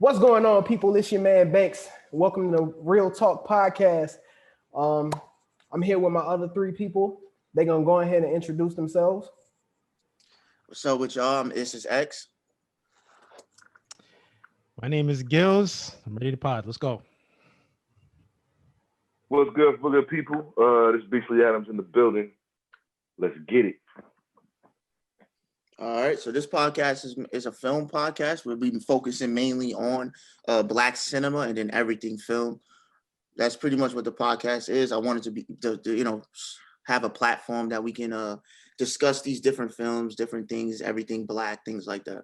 What's going on, people? It's your man Banks. Welcome to the ReelTalk podcast. I'm here with my other three people. They're gonna go ahead and introduce themselves. What's up with y'all? This is X. My name is Gills. I'm ready to pod. Let's go. What's good for good people? This is Beasley Adams in the building. Let's get it. All right, so this podcast is a film podcast. We'll be focusing mainly on Black cinema and then everything film. That's pretty much what the podcast is. I wanted to have a platform that we can discuss these different films, different things, everything Black, things like that.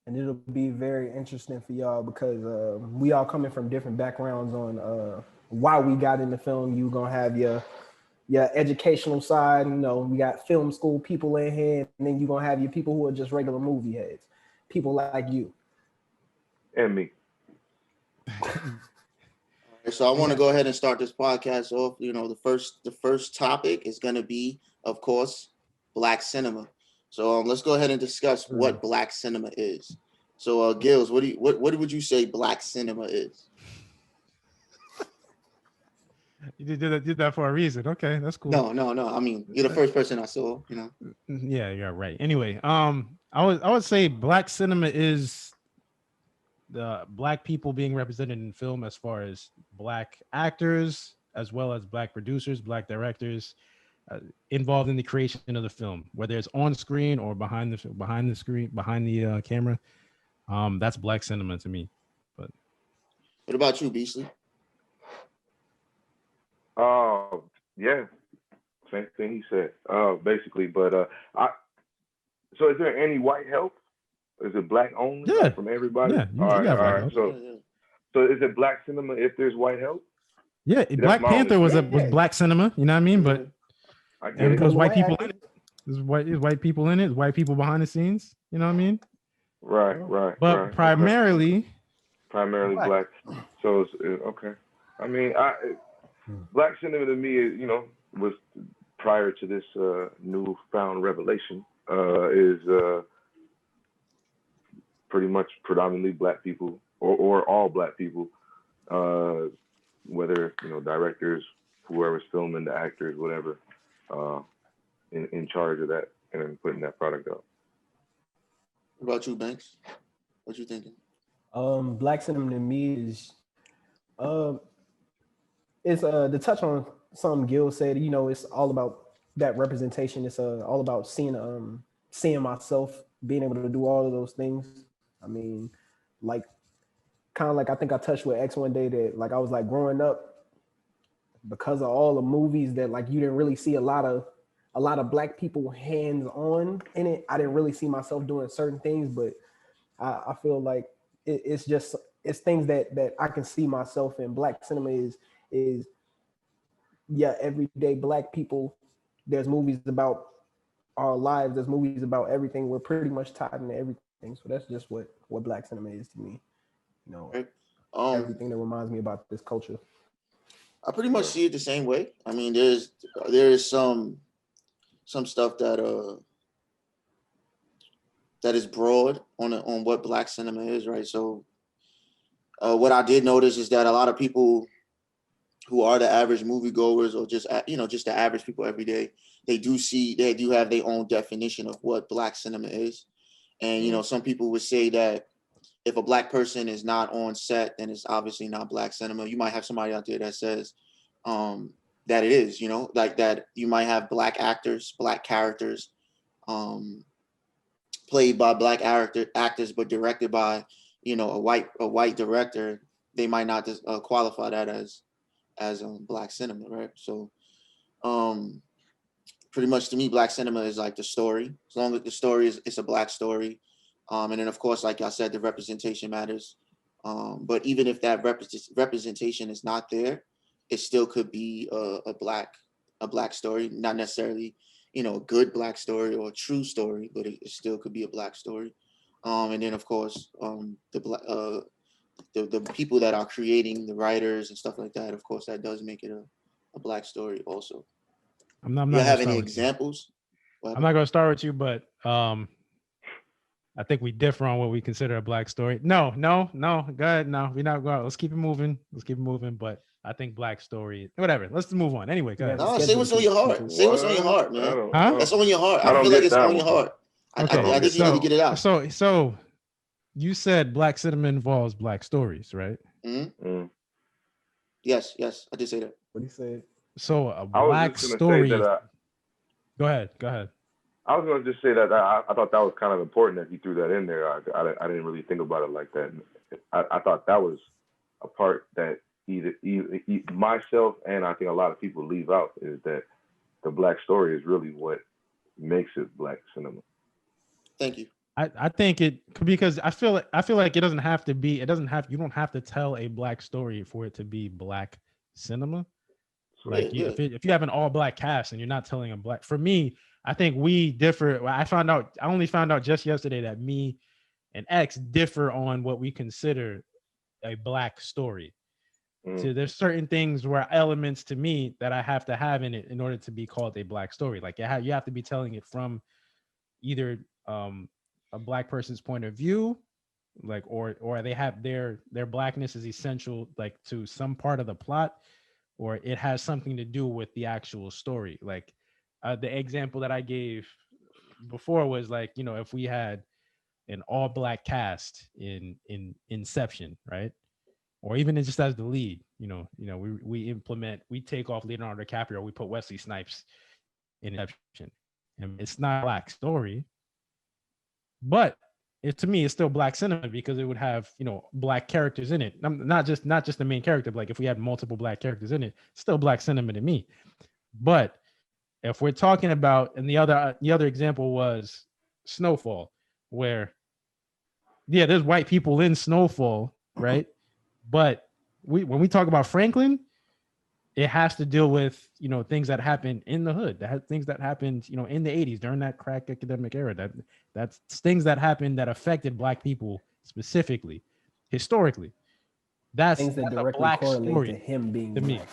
And it'll be very interesting for y'all because we all coming from different backgrounds on why we got into film. You gonna have your educational side, we got film school people in here, and then you're gonna have your people who are just regular movie heads, people like you and me. So I want to go ahead and start this podcast off. The first topic is going to be, of course, Black cinema. So let's go ahead and discuss what Black cinema is. So Gills, what would you say Black cinema is? You did that for a reason. Okay, that's cool. No. I mean, you're the first person I saw. Yeah, you're right. Anyway, I would say Black cinema is the Black people being represented in film, as far as Black actors, as well as Black producers, Black directors, involved in the creation of the film, whether it's on screen or behind the screen, behind the camera. That's Black cinema to me. But what about you, Beasley? Yeah, same thing he said, basically. But so is there any white help? Is it Black only? Yeah, from everybody. Yeah, all right. So is it Black cinema if there's white help? Yeah, Black Panther was Black cinema. You know what I mean? But because white people in it, there's white people in it, white people behind the scenes. You know what I mean? Right. But primarily Black. So it's okay. I mean, Black cinema to me is, was prior to this newfound revelation, is pretty much predominantly Black people or all Black people, whether, directors, whoever's filming, the actors, whatever, in charge of that and putting that product out. What about you, Banks? What you thinking? Black cinema to me is it's to touch on something Gil said, it's all about that representation. It's all about seeing myself, being able to do all of those things. I mean, kind of like I think I touched with X one day that I was growing up, because of all the movies that you didn't really see a lot of Black people hands on in it. I didn't really see myself doing certain things, but I feel like it's things that I can see myself in. Black cinema is everyday Black people. There's movies about our lives. There's movies about everything. We're pretty much tied into everything. So that's just what Black cinema is to me. Everything that reminds me about this culture. I pretty much see it the same way. I mean, there is some stuff that is broad on what Black cinema is, right? So what I did notice is that a lot of people who are the average moviegoers, or just the average people every day, they do have their own definition of what Black cinema is. And some people would say that if a Black person is not on set, then it's obviously not Black cinema. You might have somebody out there that says that it is, that you might have Black actors, Black characters, played by Black actors, but directed by, a white director. They might not qualify that as Black cinema, right? So pretty much to me, Black cinema is like the story. As long as the story it's a Black story. And then of course, like I said, the representation matters. But even if that representation is not there, it still could be a black story, not necessarily, a good Black story or a true story, but it still could be a Black story. And then of course, the people that are creating, the writers and stuff like that, of course, that does make it a Black story also. I'm not you have any examples? I'm not going to start with you, but I think we differ on what we consider a black story. No. Go ahead. No, we're not going. Let's keep it moving. But I think black story, whatever. Let's move on. Anyway, go ahead. No, say what's on your heart. Say what's on your heart, man. Huh? That's on your heart. I I don't feel like get it's that on your one. heart. Okay. I think you need to get it out. So you said black cinema involves black stories, right? Mm-hmm. Yes, I did say that. What he said. So a I was black just gonna story. say that Go ahead. I was going to just say that I thought that was kind of important that he threw that in there. I didn't really think about it like that. I thought that was a part that either myself and I think a lot of people leave out, is that the black story is really what makes it black cinema. Thank you. I think it, because I feel like it doesn't have to be. You don't have to tell a black story for it to be black cinema. Like if you have an all black cast and you're not telling a black, for me, I think we differ. I only found out just yesterday that me and X differ on what we consider a black story. So there's certain things where elements to me that I have to have in it in order to be called a black story. Like you have to be telling it from either a black person's point of view, like or they have their blackness is essential like to some part of the plot, or it has something to do with the actual story. Like the example that I gave before was like, if we had an all black cast in Inception, right? Or even just as the lead, we take off Leonardo DiCaprio, we put Wesley Snipes in Inception. And it's not a black story, but to me, it's still black cinema because it would have, black characters in it. Not just the main character, but like if we had multiple black characters in it, it's still black cinema to me. But if we're talking about, and the other example was Snowfall, where, yeah, there's white people in Snowfall, right? But when we talk about Franklin, it has to deal with, things that happened in the hood, things that happened, in the 80s during that crack epidemic era. That's things that happened that affected black people specifically, historically. That's things that a directly black correlate story to him being to me. black.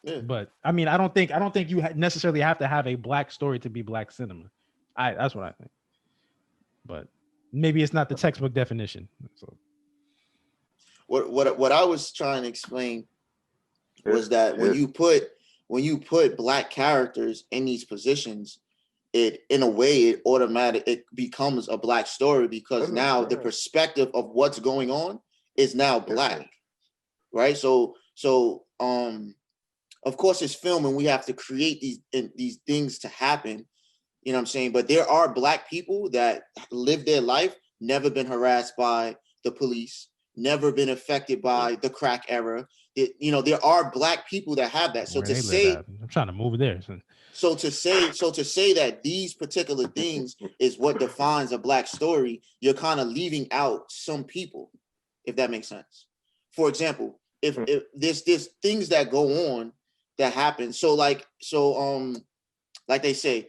Yeah. But I mean, I don't think you necessarily have to have a black story to be black cinema. That's what I think. But maybe it's not the textbook definition. So what I was trying to explain was that when you put black characters in these positions, it in a way it becomes a black story, because now the perspective of what's going on is now black, right? So of course it's film and we have to create these things to happen, you know what I'm saying? But there are black people that live their life, never been harassed by the police, never been affected by the crack era. There are black people that have that. So I'm trying to move there. So to say that these particular things is what defines a black story, you're kind of leaving out some people, if that makes sense. For example, if there's things that go on that happen. So like they say,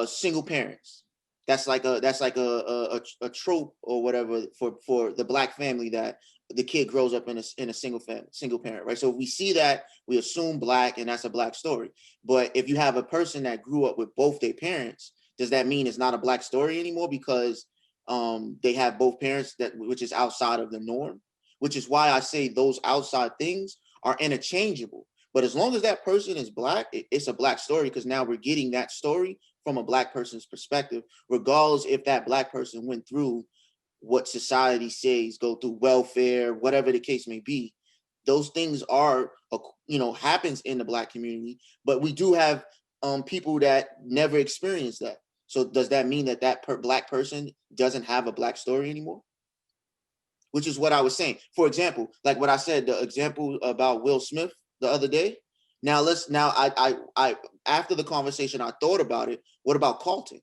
single parents. That's like a trope or whatever for the black family, that the kid grows up in a single parent, right? So if we see that, we assume black, and that's a black story. But if you have a person that grew up with both their parents, does that mean it's not a black story anymore because they have both parents, which is outside of the norm? Which is why I say those outside things are interchangeable. But as long as that person is black, it's a black story, because now we're getting that story from a black person's perspective, regardless if that black person went through what society says, go through welfare, whatever the case may be. Those things are, happens in the black community, but we do have people that never experienced that. So does that mean that black person doesn't have a black story anymore? Which is what I was saying. For example, like what I said, the example about Will Smith the other day. I after the conversation, I thought about it. What about Carlton?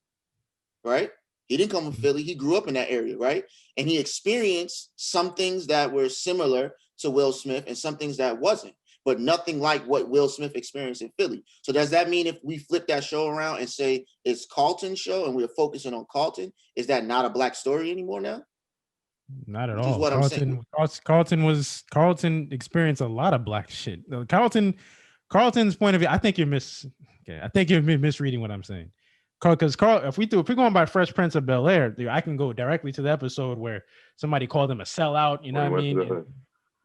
Right? He didn't come from Philly. He grew up in that area, right? And he experienced some things that were similar to Will Smith and some things that wasn't, but nothing like what Will Smith experienced in Philly. So does that mean if we flip that show around and say it's Carlton's show and we're focusing on Carlton, is that not a black story anymore now? Not at all. Carlton experienced a lot of black shit. Carlton's point of view, I think you're misreading what I'm saying. Because Carl, if we're going by Fresh Prince of Bel-Air, dude, I can go directly to the episode where somebody called him a sellout. You know what I mean?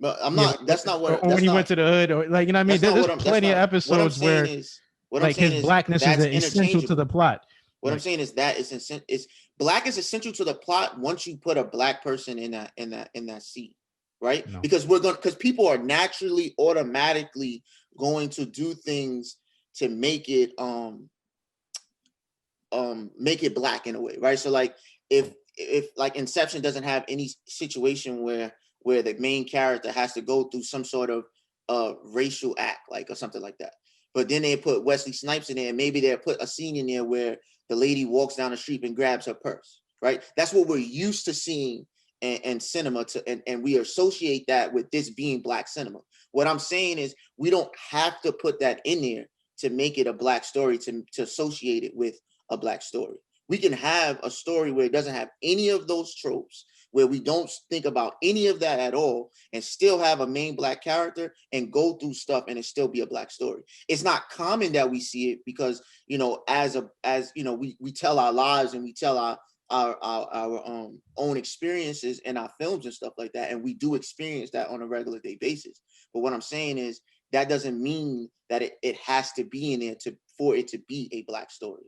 But I'm not. That's not what. Or when he went to the hood, or like, you know what I mean? There's plenty of episodes where like his blackness is essential to the plot. What I'm saying is that is black is essential to the plot once you put a black person in that seat, right? No. Because people are naturally automatically going to do things to make it black in a way, right? So like if like Inception doesn't have any situation where the main character has to go through some sort of racial act, like, or something like that. But then they put Wesley Snipes in there, and maybe they put a scene in there where the lady walks down the street and grabs her purse, right? That's what we're used to seeing in cinema, and we associate that with this being black cinema. What I'm saying is we don't have to put that in there to make it a black story, to associate it with a black story. We can have a story where it doesn't have any of those tropes, where we don't think about any of that at all, and still have a main black character and go through stuff and it still be a black story. It's not common that we see it because, you know, as you know, we tell our lives and we tell our own experiences in our films and stuff like that, and we do experience that on a regular day basis. But what I'm saying is that doesn't mean that it has to be in there for it to be a black story,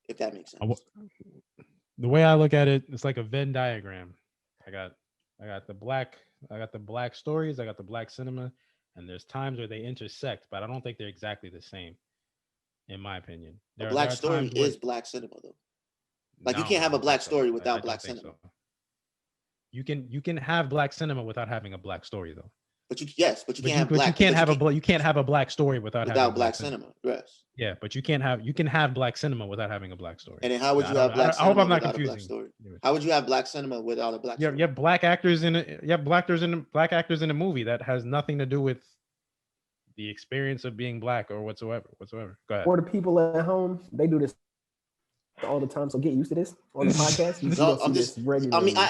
if that makes sense. The way I look at it, it's like a Venn diagram. I got the black stories, I got the black cinema, and there's times where they intersect, but I don't think they're exactly the same, in my opinion. A black story is black cinema, though. Like, you can't have a black story without black cinema. You can have black cinema without having a black story, though. But you can't have a black story without having black cinema. Yes. Yeah, but you can have black cinema without having a black story. And then how would you have black cinema? I hope I'm not confusing. Story? Anyway. How would you have black cinema without a black story? You have black actors in it. You have black actors in a movie that has nothing to do with the experience of being black or whatsoever. Go ahead. For the people at home, they do this all the time, so get used to this on the podcast.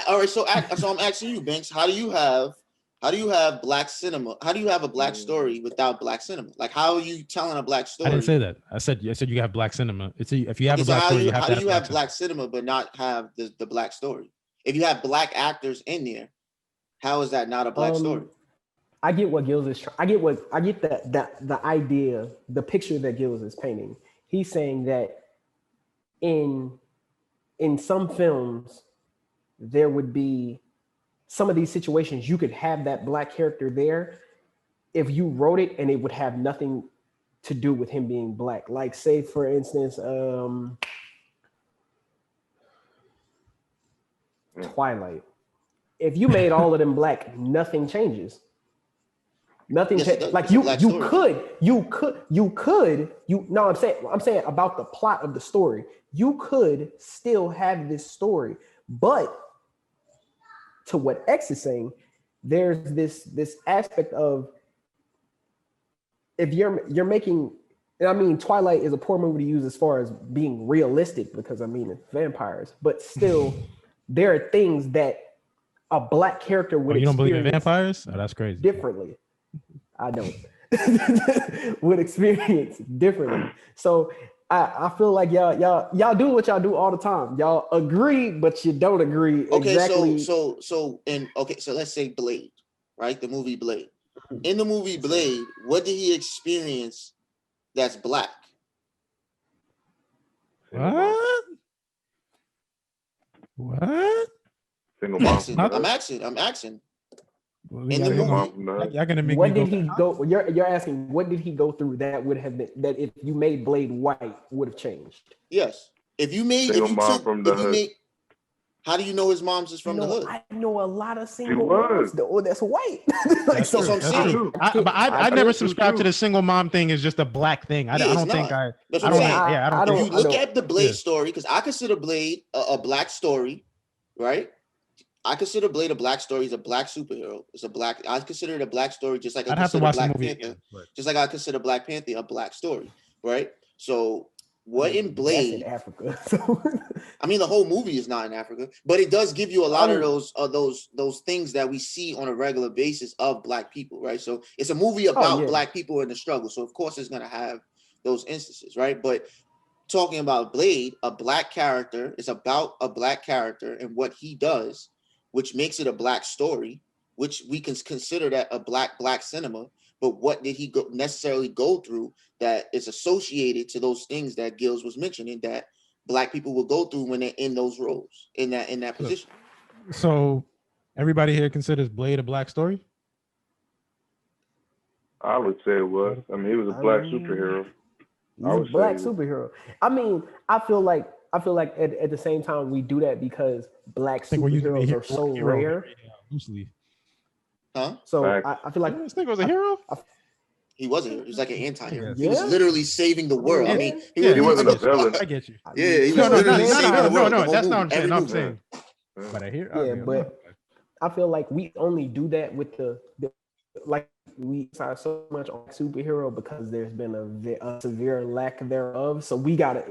All right. So I'm asking you, Banks. How do you have black cinema? How do you have a black story without black cinema? Like, how are you telling a black story? I didn't say that. I said you have black cinema. If you have a black story, you have to have black cinema. How do you have black cinema but not have the black story? If you have black actors in there, how is that not a black story? I get what Gills is. I get the idea, the picture that Gills is painting. He's saying that in some films there would be some of these situations you could have that black character there if you wrote it and it would have nothing to do with him being black. Like, say for instance, Twilight. If you made all of them black, nothing changes. Nothing changes. Like I'm saying about the plot of the story. You could still have this story, but to what X is saying, there's this aspect of if you're making, and I mean, Twilight is a poor movie to use as far as being realistic because I mean it's vampires, but still there are things that a black character would you don't believe in vampires? Oh, that's crazy. Differently. I don't. Would experience differently. So I feel like y'all do what y'all do all the time. Y'all agree, but you don't agree. Okay, exactly. So let's say Blade, right? The movie Blade. In the movie Blade, what did he experience that's black? What? Single mom. I'm asking. In the movie, y'all gonna make what did he go? You're asking what did he go through that would have been that if you made Blade white would have changed? Yes. If you made how do you know his mom's is from the hood? I know a lot of single moms that's white. Like, so I'm saying. I never subscribe to the single mom thing is just a black thing. I don't think I don't. You look at the Blade story, because I consider Blade a black story, right? I consider Blade a black story. He's a black superhero. I consider it a black story, just like I consider Black Panther. Just like I consider Black Panther a black story, right? So what in Blade? That's in Africa. I mean, the whole movie is not in Africa, but it does give you a lot of those things that we see on a regular basis of black people, right? So it's a movie about black people in the struggle. So of course it's gonna have those instances, right? But talking about Blade, a black character. It's about a black character and what he does, which makes it a black story, which we can consider that a black cinema. But what did he necessarily go through that is associated to those things that Gills was mentioning that black people will go through when they're in those roles, in that position? So everybody here considers Blade a black story? I would say it was. I mean, he was a black superhero. He's a black superhero. I mean, I feel like at the same time we do that because black superheroes are so rare. Loosely. Huh? So I feel like this nigga was a hero. He wasn't. He was like an anti-hero. Yeah. He was literally saving the world. I mean, he wasn't a villain. I get you. Yeah, he was literally saving the world. No, that's not what I'm saying. I'm saying. But I hear. Yeah, but I feel like we only do that with the like we decide so much on superhero because there's been a severe lack thereof. So we gotta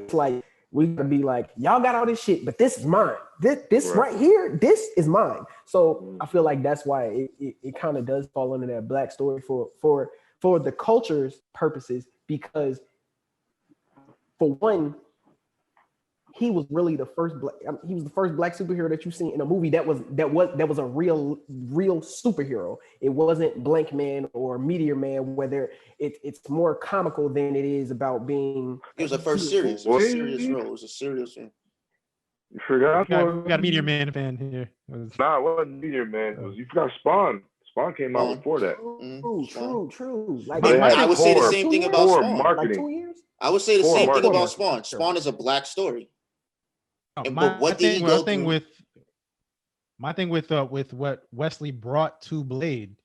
be like, y'all got all this shit, but this is mine. This right here, this is mine. So I feel like that's why it kind of does fall under that black story for the culture's purposes, because for one, he was really the first black superhero that you've seen in a movie that was a real superhero. It wasn't Blank Man or Meteor Man, where it's more comical than it is about being. It was a first serious. It was a serious role. It was a serious thing. You forgot we got a Meteor Man fan here. Nah, it wasn't Meteor Man. You forgot Spawn. Spawn came out before that. True. Like I would say the same thing about Spawn. Marketing. Like 2 years? I would say the same thing about Spawn. Spawn is a black story. My thing with what Wesley brought to Blade,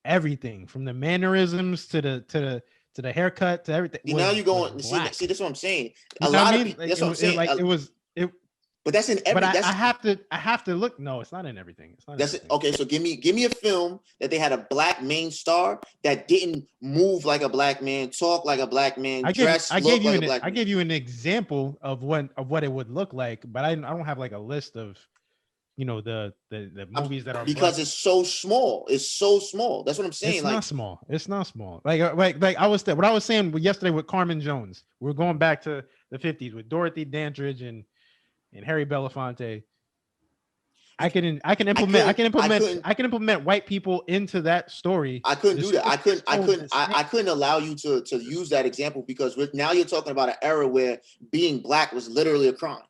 everything from the mannerisms to the haircut to everything. Now you're going see. That's what I'm saying. That's what I'm saying. But that's in every. But I have to look. No, it's not in everything. It's not. Okay. So give me a film that they had a black main star that didn't move like a black man, talk like a black man, I gave you an example of what it would look like, but I don't have like a list of, the movies that are because black. it's so small. It's so small. That's what I'm saying. It's not small. It's not small. Like what I was saying yesterday with Carmen Jones. We're going back to the 50s with Dorothy Dandridge and Harry Belafonte. I can implement white people into that story. I couldn't do that. I couldn't allow you to use that example because now you're talking about an era where being black was literally a crime.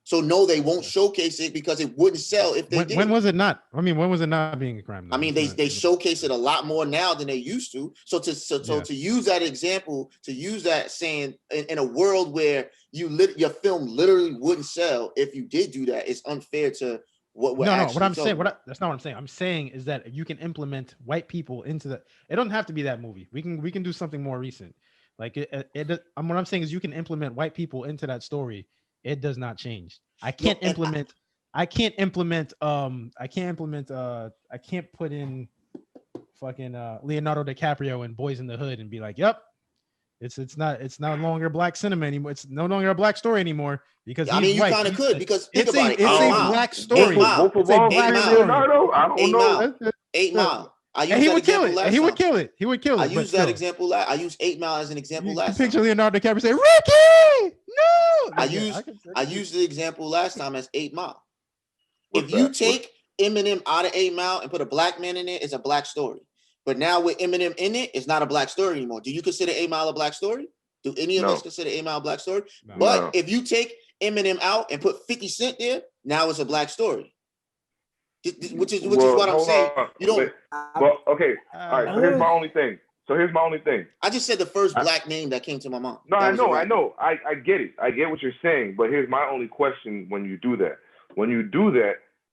So no, they won't showcase it because it wouldn't sell if they did. When was it not? I mean, when was it not being a crime? I mean, they showcase it a lot more now than they used to. So to use that example, to use that saying in a world where your film literally wouldn't sell if you did do that, it's unfair to what we're what I'm saying. That's not what I'm saying. I'm saying is that you can implement white people into that. It doesn't have to be that movie. We can do something more recent. Like what I'm saying is you can implement white people into that story. It does not change. I can't put in fucking Leonardo DiCaprio and Boys in the Hood and be like, yep, it's no longer black cinema anymore. It's no longer a black story anymore because you kind of could because think about it. It's a black story. It's a black story. Leonardo, I don't know. 8 Mile. He would kill it. He would kill it. I used that example. I used 8 Mile as an example last time. Picture Leonardo DiCaprio say, Ricky, no. I used the example last time as 8 Mile. If you take Eminem out of 8 Mile and put a black man in it, it's a black story. But now with Eminem in it, it's not a black story anymore. Do you consider 8 Mile a black story? Do any of us consider 8 Mile a black story? No. But if you take Eminem out and put 50 Cent there, now it's a black story. Which is what I'm saying. You don't. Well, okay. All right. So here's my only thing. I just said the first black name that came to my mind. No, I know. I get it. I get what you're saying. But here's my only question: when you do that,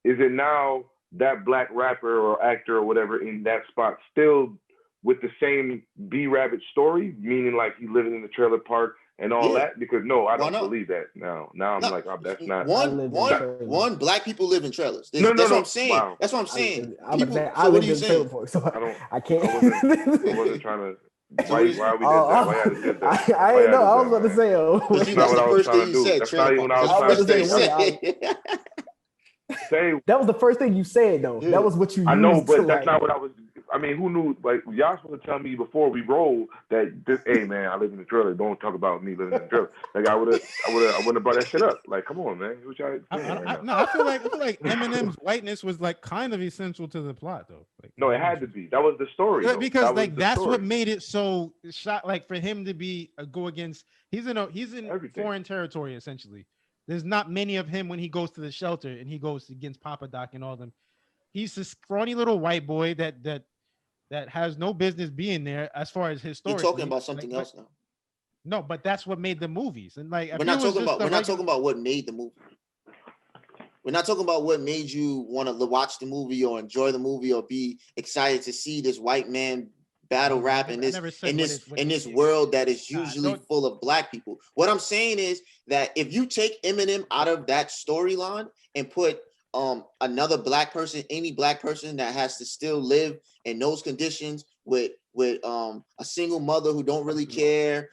is it now that black rapper or actor or whatever in that spot still with the same B-Rabbit story, meaning like he living in the trailer park and all that? Because I don't believe that now. Now I'm like, that's not one. Black people live in trailers. That's what I'm saying. Wow. That's what I'm saying. I live in trailer park, so I can't. I wasn't trying to. Why we did that? Why you did that? I didn't know. I was about to say. That's the first thing you said. That's not even what I was trying to say. That was the first thing you said, though. Yeah. That was what you. I know, but that's not what I was. I mean, who knew? Like, y'all supposed to tell me before we roll that this, hey man, I live in the trailer. Don't talk about me living in the trailer. Like, I wouldn't have brought that shit up. Like, come on, man. What y'all saying right now? No, I feel like Eminem's whiteness was like kind of essential to the plot, though. Like, No, it had to be. That was the story. Though. Because that like that's story. what made it so shot. Like for him to be go against, he's in Everything. foreign territory essentially. There's not many of him when he goes to the shelter and he goes against Papa Doc and all them. He's this scrawny little white boy that has no business being there as far as historically. You're talking about something else now. No, but that's what made the movies. And like we're not talking about what made the movie. We're not talking about what made you want to watch the movie or enjoy the movie or be excited to see this white man battle rap in this world that is usually full of black people. What I'm saying is that if you take Eminem out of that storyline and put another black person, any black person that has to still live in those conditions with a single mother who don't really care,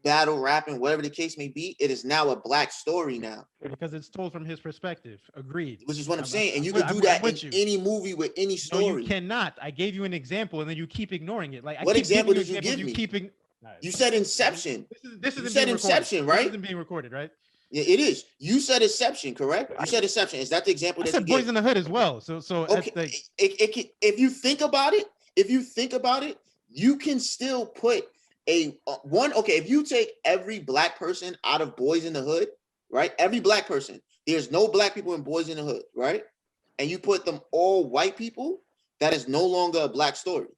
battle rapping, whatever the case may be, it is now a black story now. Because it's told from his perspective. Agreed. Which is what I'm saying. And you can do that in any movie with any story. No, you cannot. I gave you an example and then you keep ignoring it. Like, what example did you give me? You said Inception. This is you said Inception, right? This isn't being recorded, right? Yeah, it is. You said Inception, correct? You said Inception. Is that the example that you gave? Boys in the Hood as well. So okay. If you think about it, you can still put if you take every black person out of Boys in the Hood, right? Every black person, there's no black people in Boys in the Hood, right? And you put them all white people, that is no longer a black story.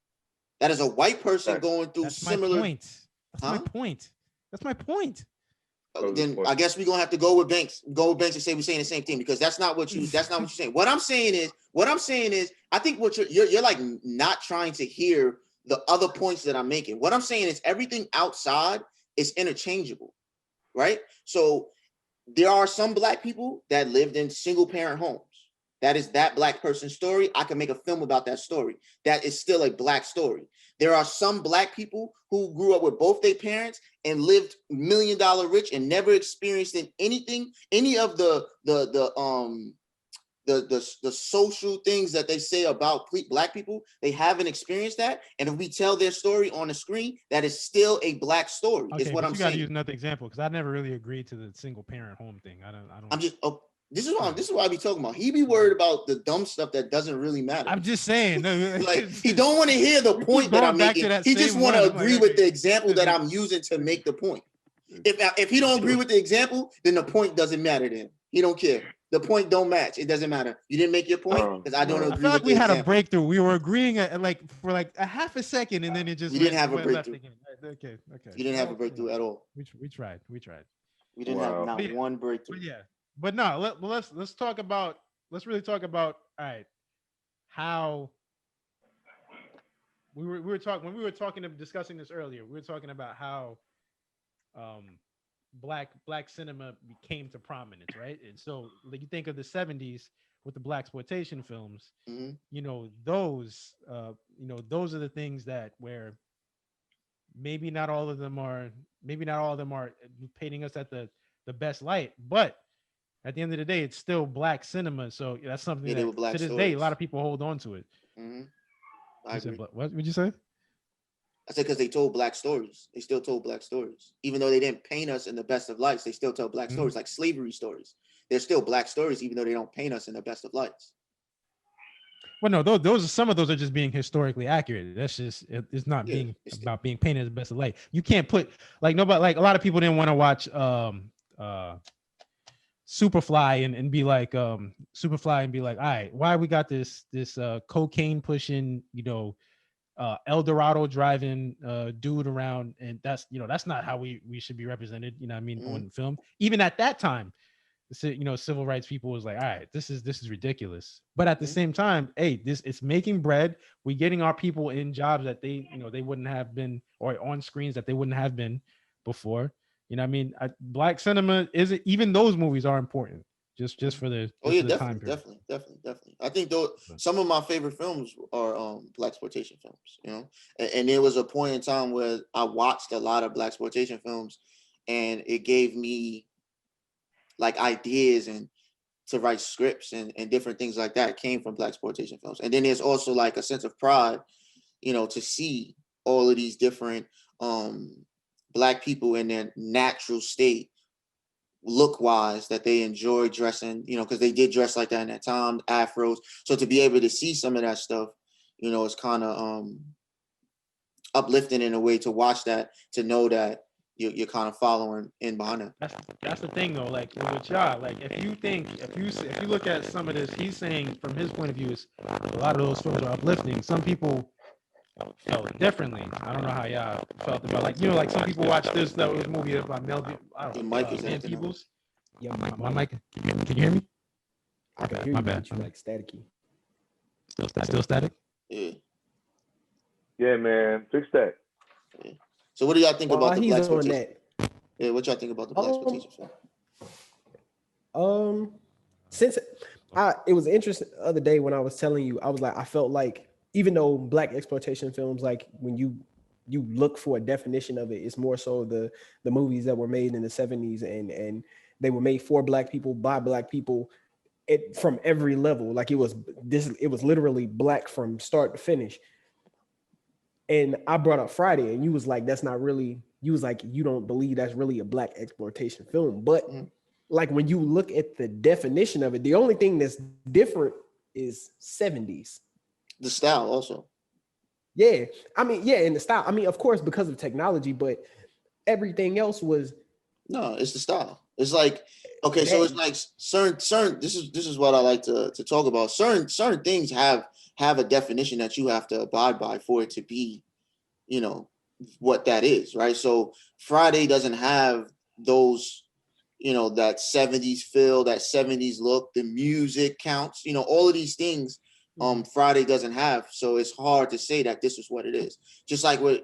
That is a white person going through similar. That's my point. That's my point. Then I guess we're gonna have to go with Banks and say we're saying the same thing, because that's not what you're saying. What I'm saying is, I think what you're like not trying to hear the other points that I'm making. What I'm saying is everything outside is interchangeable, right? So there are some black people that lived in single parent homes. That is that black person's story. I can make a film about that story. That is still a black story. There are some black people who grew up with both their parents and lived $1 million rich and never experienced anything, any of the social things that they say about black people. They haven't experienced that. And if we tell their story on the screen, that is still a black story. Okay, is what I'm saying. You got to use another example, because I never really agreed to the single parent home thing. This is what I be talking about. He be worried about the dumb stuff that doesn't really matter. I'm just saying. Like, he don't want to hear the point that I'm making. He just want to agree with the example that I'm using to make the point. If he don't agree with the example, then the point doesn't matter to him. He don't care. The point don't match. It doesn't matter. You didn't make your point because I don't agree. I feel like we had a breakthrough. We were agreeing for a half a second, and then it just. We didn't have a breakthrough. Okay. You didn't have a breakthrough at all. We tried. We didn't have not one breakthrough. But no. Let's talk about. Let's really talk about. All right, how we were talking when we were discussing this earlier. We were talking about how black cinema came to prominence, right? And so like you think of the 70s with the blaxploitation films, those are the things that where maybe not all of them are painting us at the best light, but at the end of the day, it's still black cinema. So that's something that to this day, a lot of people hold on to it. Mm-hmm. I agree. What would you say? I said because they told black stories. They still told black stories. Even though they didn't paint us in the best of lights, they still tell black stories, like slavery stories. They're still black stories, even though they don't paint us in the best of lights. Well, no, some of those are just being historically accurate. That's just, it's not being about being painted in the best of light. You can't put like nobody, like a lot of people didn't want to watch Superfly and be like Superfly and be like, all right, why we got this cocaine pushing, El Dorado driving dude around, and that's not how we should be represented, on film. Even at that time, civil rights people was like, all right, this is ridiculous. But at the same time, hey, it's making bread. We're getting our people in jobs that they wouldn't have been, or on screens that they wouldn't have been before. Black cinema even those movies are important just for the time period. Definitely. I think some of my favorite films are blaxploitation films, and there was a point in time where I watched a lot of blaxploitation films, and it gave me like ideas and to write scripts and different things like that came from blaxploitation films. And then there's also like a sense of pride to see all of these different Black people in their natural state, look wise, that they enjoy dressing, because they did dress like that in that time, afros. So to be able to see some of that stuff, it's kind of uplifting in a way to watch that, to know that you're kind of following in behind it. That's the thing though. Like with y'all, like if you look at some of this, he's saying from his point of view, is a lot of those films are uplifting. Some people felt differently. I don't know how y'all felt about, like, like some people watch this movie about Mel. Your mic is Man acting up. Peebles. Yeah, My mic. Can you hear me? I can hear My you, bad. but you like staticky. Still static. Yeah. Yeah, man, fix that. Yeah. So what do y'all think While about the he's Black on exploitation? that, Yeah, what y'all think about the Black exploitation film? Since it was interesting the other day when I was telling you, I was like, I felt like even though Black exploitation films, like when you look for a definition of it, it's more so the movies that were made in the 70s and they were made for Black people by Black people, from every level. Like it was literally Black from start to finish. And I brought up Friday, and you was like, that's not really, you was like, you don't believe that's really a Black exploitation film. But like when you look at the definition of it, the only thing that's different is 70s. The style also. Yeah. I mean, yeah, in the style. I mean, of course, because of technology, but everything else was. No, it's the style. It's like, okay, so it's like certain this is what I like to talk about. Certain things have a definition that you have to abide by for it to be, what that is, right? So Friday doesn't have those, that 70s feel, that 70s look, the music counts, all of these things Friday doesn't have. So it's hard to say that this is what it is. Just like with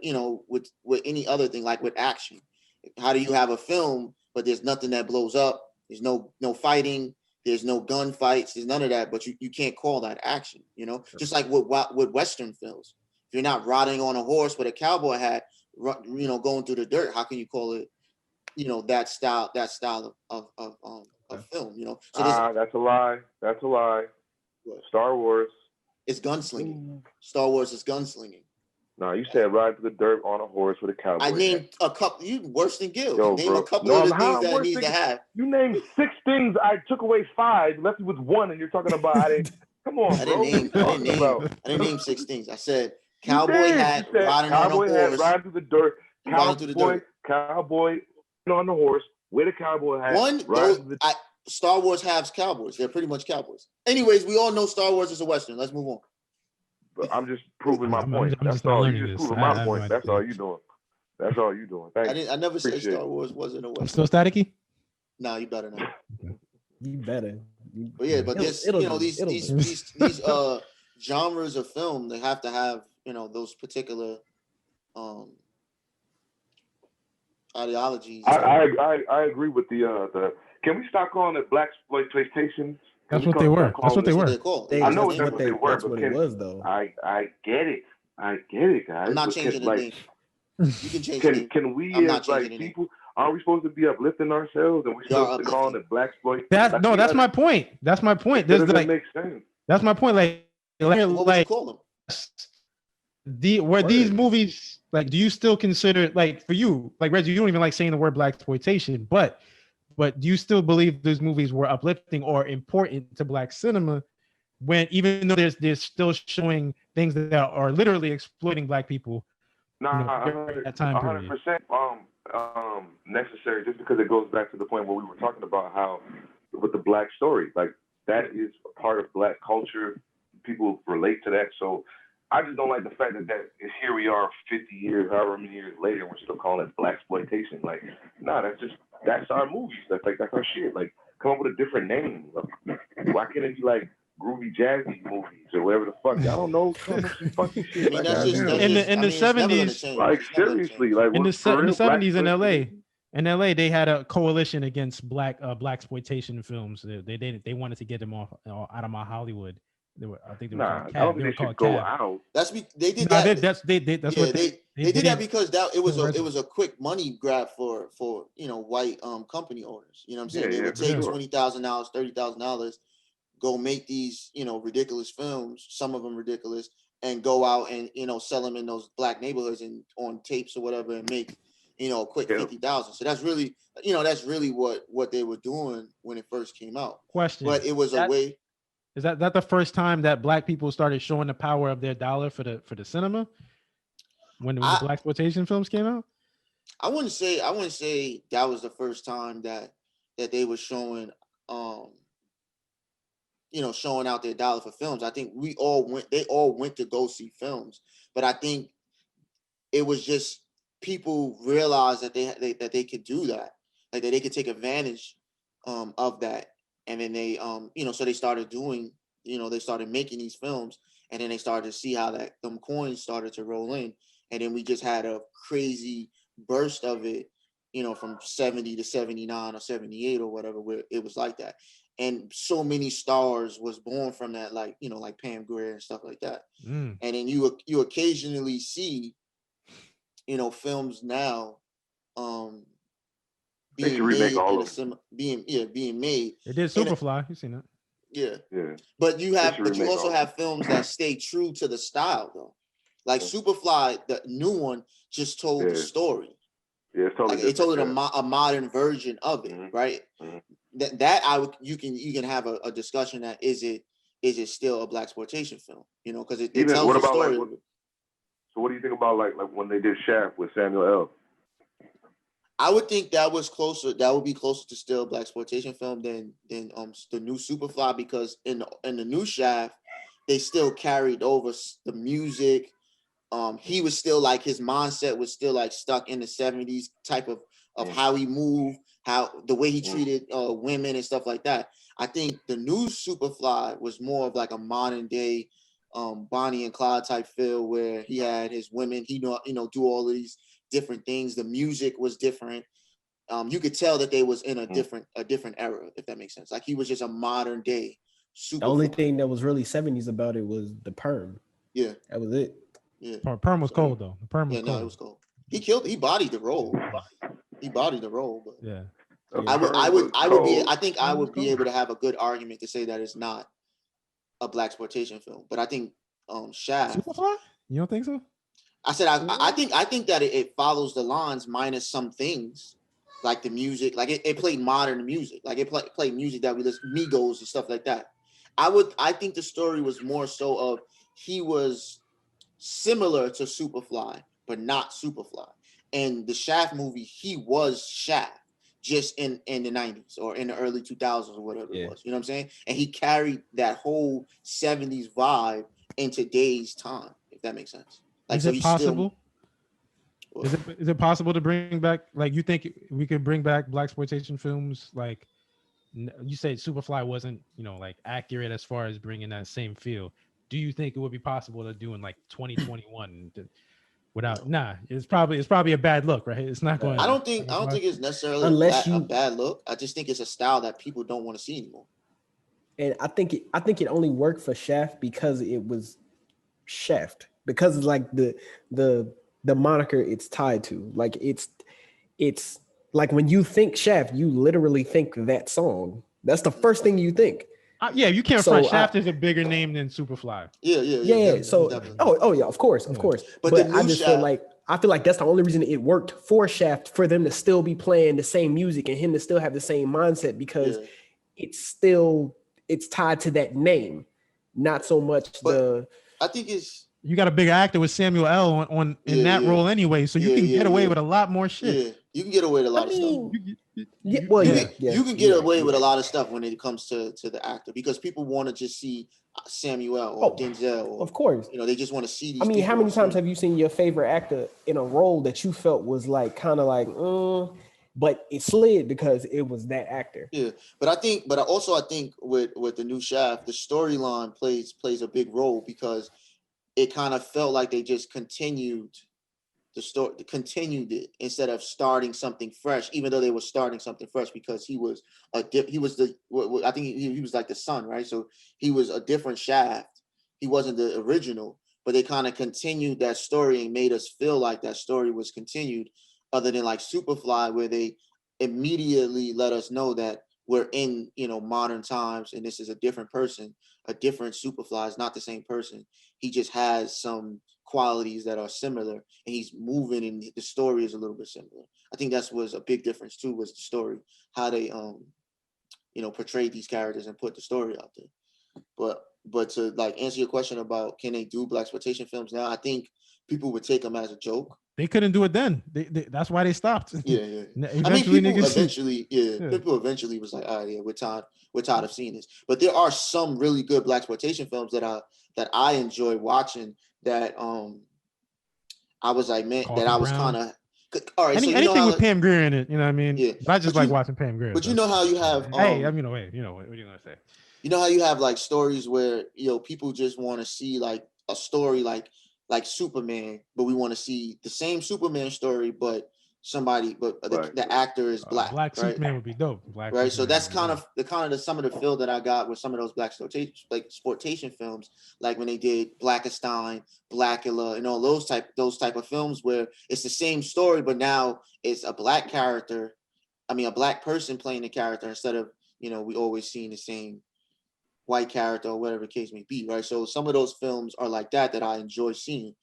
any other thing, like with action. How do you have a film, but there's nothing that blows up? There's no fighting. There's no gunfights. There's none of that. But you can't call that action. Just like with Western films. If you're not riding on a horse with a cowboy hat, going through the dirt, how can you call it? That style of film. So That's a lie. That's a lie. What? Star Wars. It's gunslinging. Star Wars is gunslinging. No, you said ride to the dirt on a horse with a cowboy. I named a couple. You worse than Gil. Yo, Name bro. a couple of the things that it needs to have. You named 6 things. I took away 5, left you with 1, and you're talking about I didn't. Come on, bro. I didn't name 6 things. I said cowboy hat, riding on a horse, riding through the dirt. Cowboy on the horse with a cowboy hat. Star Wars has cowboys. They're pretty much cowboys. Anyways, we all know Star Wars is a Western. Let's move on. But I'm just proving my point. That's all. You just proving my point. That's all you doing. That's all you doing. Thanks. I never said Star Wars wasn't a Western. I'm still staticky? Nah, you better not. You better. But yeah, but these genres of film, they have to have, those particular ideologies. I agree with the. Can we stop calling it Black exploitation? That's what they were. That's what they were. I know that's what they were, that's what it was, though. I get it. I get it, guys. I'm not changing the name. You can change the name. Can we, as like people, aren't we supposed to be uplifting ourselves, and we're supposed to call it Black exploitation? That's my point. That's my point. That doesn't make sense. That's my point. What would you call them? These movies, like, do you still consider, like, for you, like Reggie, you don't even like saying the word Black exploitation, but do you still believe those movies were uplifting or important to Black cinema, when even though they're still showing things that are literally exploiting Black people? That time 100% necessary, just because it goes back to the point where we were talking about how with the Black story, like that is a part of Black culture. People relate to that. So I just don't like the fact that here we are 50 years, however many years later, we're still calling it Black exploitation. Like, that's our movies. That's our shit. Like, come up with a different name. Why can't it be like groovy jazzy movies or whatever the fuck? I don't know. Some fucking shit. In the 70s, like seriously, like in the 70s in LA, they had a coalition against black exploitation films. They wanted to get them out of my Hollywood. They were called CAB. They did that. That's they did that because it was a quick money grab for white company owners. You know what I'm saying? They would take $20,000, $30,000, go make these, you know, ridiculous films, some of them ridiculous, and go out and, you know, sell them in those black neighborhoods and on tapes or whatever and make, you know, a quick 50,000. So that's really, you know, that's really what they were doing when it first came out. Question. But it was a way. Is that the first time that black people started showing the power of their dollar for the cinema? When the blaxploitation films came out? I wouldn't say that was the first time that they were showing you know, showing out their dollar for films. I think they all went to go see films, but I think it was just people realized that they could do that, like that they could take advantage of that, and then they you know, so they started doing, you know, they started making these films, and then they started to see how that them coins started to roll in, and then we just had a crazy burst of it, you know, from 70 to 79 or 78 or whatever, where it was like that. And so many stars was born from that, like, you know, like Pam Grier and stuff like that. And then you occasionally see, you know, films now being made being made. It did Superfly. You seen that? Yeah. But you also have films that stay true to the style though. Like Superfly, the new one, just told the story. Yeah, it's totally like it told it a modern version of it, right? You can have a discussion that is it still a blaxploitation film? You know, because it tells the story. So what do you think about like when they did Shaft with Samuel L? I would think that was closer. That would be closer to still blaxploitation film than the new Superfly, because in the new Shaft, they still carried over the music. He was still like, his mindset was still like stuck in the 70s type of how he moved, how the way he treated women and stuff like that. I think the new Superfly was more of like a modern day Bonnie and Clyde type feel, where he had his women, he do all of these different things. The music was different. You could tell that they was in a different era, if that makes sense. Like he was just a modern day Superfly. The only thing that was really 70s about it was the perm. Yeah, that was it. Yeah, perm was cold though. The perm was cold. No, it was cold. He bodied the role. But yeah. I think I would be able to have a good argument to say that it's not a blaxploitation film. But I think Shaft. Superfly? You don't think so? I said I think that it follows the lines minus some things, like the music, like it played modern music, like it played music that we listen, Migos and stuff like that. I think the story was more so of he was similar to Superfly, but not Superfly. And the Shaft movie, he was Shaft, just in the 90s or in the early 2000s or whatever it was. You know what I'm saying? And he carried that whole 70s vibe in today's time, if that makes sense. Like, is it possible? Is it possible to bring back, like, you think we could bring back blaxploitation films? Like, you said Superfly wasn't, you know, like accurate as far as bringing that same feel. Do you think it would be possible to do in like 2021 without? Nah, it's probably a bad look, right? It's not going. I don't think it's necessarily a bad look. I just think it's a style that people don't want to see anymore. And I think it only worked for Shaft because it was Shaft, because it's like the moniker it's tied to. Like it's like when you think Shaft, you literally think that song. That's the first thing you think. Yeah, you can't front. Shaft is a bigger name than Superfly. Yeah. So, definitely. Of course. But I just feel like that's the only reason it worked for Shaft, for them to still be playing the same music and him to still have the same mindset, because it's tied to that name, not so much I think it's. You got a big actor with Samuel L. in that role anyway, so you can get away with a lot more shit. Yeah, you can get away with a lot of stuff. You can get away with a lot of stuff when it comes to the actor, because people want to just see Samuel or Denzel. Or, of course, they just want to see these. I mean, how many times have you seen your favorite actor in a role that you felt was like kind of like, but it slid because it was that actor? Yeah, but I think with the new Shaft, the storyline plays a big role, because it kind of felt like they just continued it instead of starting something fresh, even though they were starting something fresh, because he was like the son, right? So he was a different Shaft. He wasn't the original, but they kind of continued that story and made us feel like that story was continued, other than like Superfly, where they immediately let us know that we're in, modern times, and this is a different person, a different Superfly. It's not the same person. He just has some qualities that are similar, and he's moving, and the story is a little bit similar. I think that was a big difference too, was the story, how they portrayed these characters and put the story out there. But to like answer your question about can they do blaxploitation films now, I think people would take them as a joke. They couldn't do it then. That's why they stopped. Yeah. Eventually, people eventually was like, all right, yeah, we're tired of seeing this. But there are some really good blaxploitation films that I enjoy watching, that I was like, man, Coffee that I was Brown. kind of all right. Anything with Pam Grier in it, you know what I mean? Yeah. But I just like watching Pam Grier. But you know how you have hey, I mean, wait, what are you gonna say? You know how you have like stories where people just want to see like a story like Superman, but we want to see the same Superman story, but the actor is black. Black right? Superman would be dope. Right. Superman, so that's kind of some of the feel that I got with some of those blaxploitation films, like when they did Blackenstein, Blackula, and all those type of films where it's the same story, but now it's a black character. I mean, a black person playing the character instead of we always seeing the same white character or whatever the case may be, right? So some of those films are like that I enjoy seeing.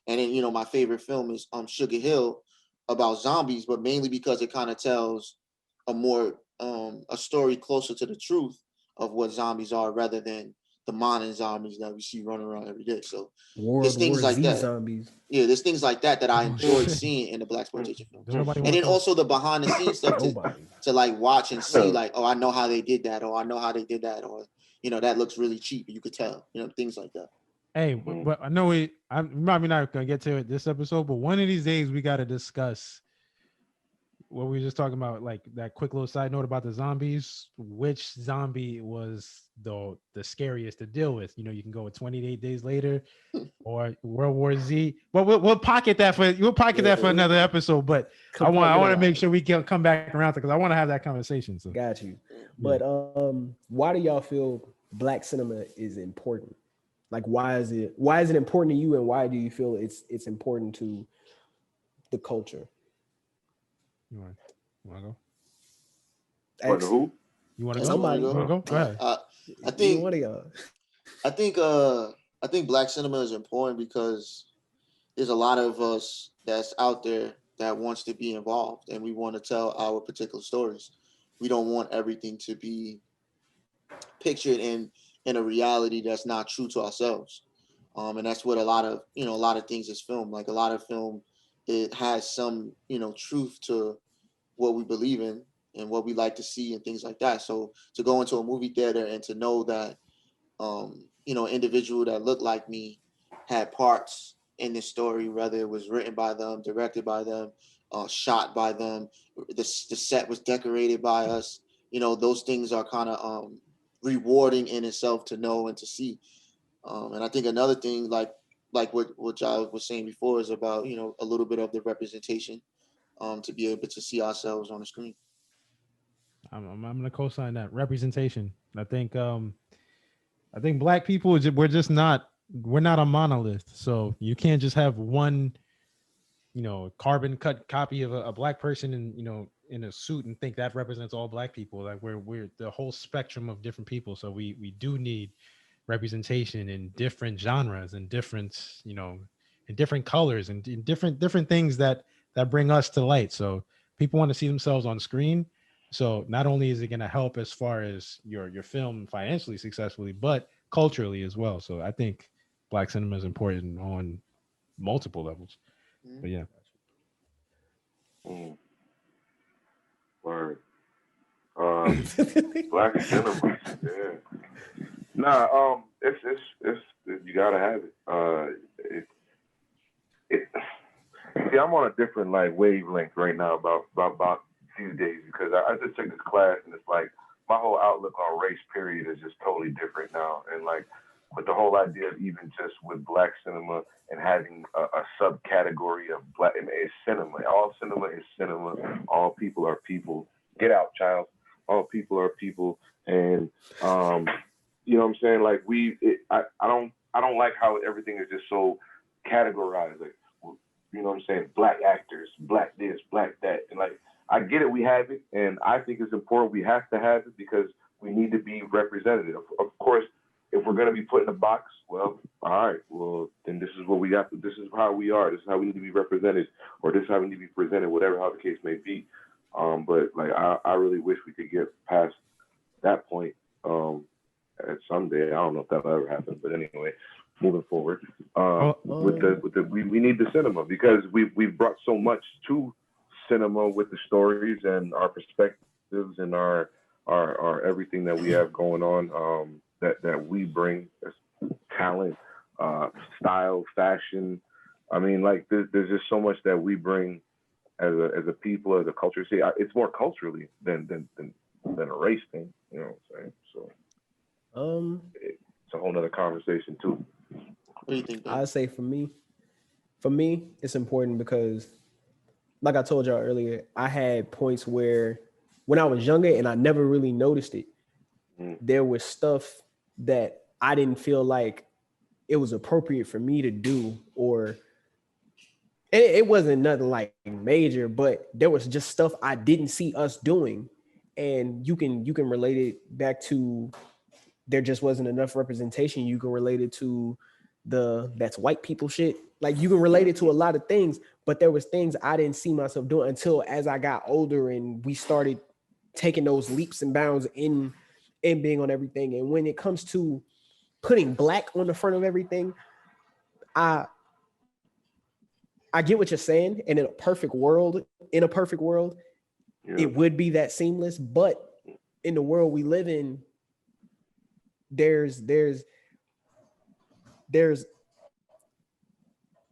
And then, my favorite film is Sugar Hill, about zombies, but mainly because it kind of tells a story closer to the truth of what zombies are, rather than the modern zombies that we see running around every day. So there's things like that. Zombies. Yeah, there's things like that I enjoyed seeing in the blaxploitation films. And then also the behind the scenes stuff to like watch and see, like, oh, I know how they did that, or I know how they did that, or that looks really cheap. You could tell, things like that. Hey, but I know I'm probably not gonna get to it this episode, but one of these days we got to discuss what we were just talking about, like that quick little side note about the zombies. Which zombie was the scariest to deal with? You can go with 28 Days Later or World War Z. But we'll pocket that for another episode. But I want to make sure we can come back around because I want to have that conversation. So. Got you. But why do y'all feel black cinema is important? Like, why is it important to you, and why do you feel it's important to the culture? You want to go? Who? You want to go? Somebody go? Go ahead. I think one of y'all. I think black cinema is important because there's a lot of us that's out there that wants to be involved, and we want to tell our particular stories. We don't want everything to be pictured in a reality that's not true to ourselves. And that's what a lot of things is film. Like a lot of film, it has some, truth to what we believe in and what we like to see and things like that. So to go into a movie theater and to know that, an individual that looked like me had parts in this story, whether it was written by them, directed by them, shot by them, the set was decorated by us, those things are kind of rewarding in itself to know and to see. And I think another thing, like what I was saying before, is about a little bit of the representation, to be able to see ourselves on the screen. I'm gonna co-sign that representation. I think black people, we're not a monolith, so you can't just have one carbon cut copy of a black person in a suit and think that represents all black people. Like we're the whole spectrum of different people, so we do need representation in different genres and different in different colors and in different things that bring us to light. So people want to see themselves on screen. So not only is it going to help as far as your film financially successfully, but culturally as well. So I think black cinema is important on multiple levels. But yeah. Word. Black cinema. Yeah. Nah. It's you gotta have it. See, I'm on a different wavelength right now about these days because I just took this class and it's like my whole outlook on race period is just totally different now. And with the whole idea of even just with black cinema and having a subcategory of black, and it's cinema. All cinema is cinema. All people are people. Get out, child. All people are people. And you know what I'm saying? I don't like how everything is just so categorized. You know what I'm saying? Black actors, black this, black that. And I get it, we have it, and I think it's important. We have to have it because we need to be representative. Of course, if we're going to be put in a box, well, all right, well, then this is what we have to, this is how we are, this is how we need to be represented, or this is how we need to be presented, whatever, how the case may be. But like, I really wish we could get past that point at someday. I don't know if that'll ever happen, but anyway, moving forward, we need the cinema because we've brought so much to cinema with the stories and our perspectives and our everything that we have going on, that we bring as talent, style, fashion. I mean, like there's just so much that we bring as a people, as a culture. See, it's more culturally than a race thing. You know what I'm saying? So it's a whole nother conversation too. What do you think, Ben? I say for me, it's important because, like I told y'all earlier, I had points where when I was younger and I never really noticed it, there was stuff that I didn't feel like it was appropriate for me to do, or it wasn't nothing like major, but there was just stuff I didn't see us doing. And you can relate it back to there just wasn't enough representation. You can relate it to that's white people shit. Like you can relate it to a lot of things, but there was things I didn't see myself doing until as I got older and we started taking those leaps and bounds in being on everything. And when it comes to putting black on the front of everything, I get what you're saying. And in a perfect world, it would be that seamless. But in the world we live in, there's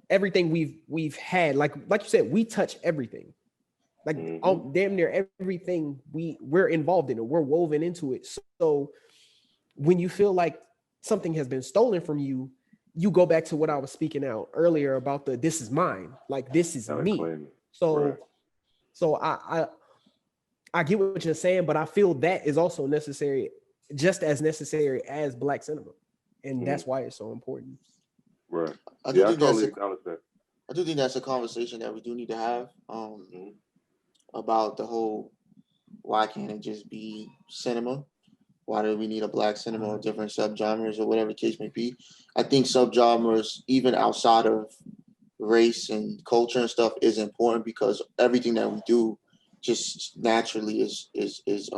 everything we've had, like you said, we touch everything, like damn near everything we're involved in it, we're woven into it. So when you feel like something has been stolen from you, you go back to what I was speaking out earlier about this is mine, like this is me. So I get what you're saying, but I feel that is also necessary, just as necessary as black cinema, and that's why it's so important. Right. I do think that's a conversation that we do need to have about the whole why can't it just be cinema? Why do we need a black cinema or different subgenres or whatever the case may be? I think subgenres, even outside of race and culture and stuff, is important because everything that we do just naturally is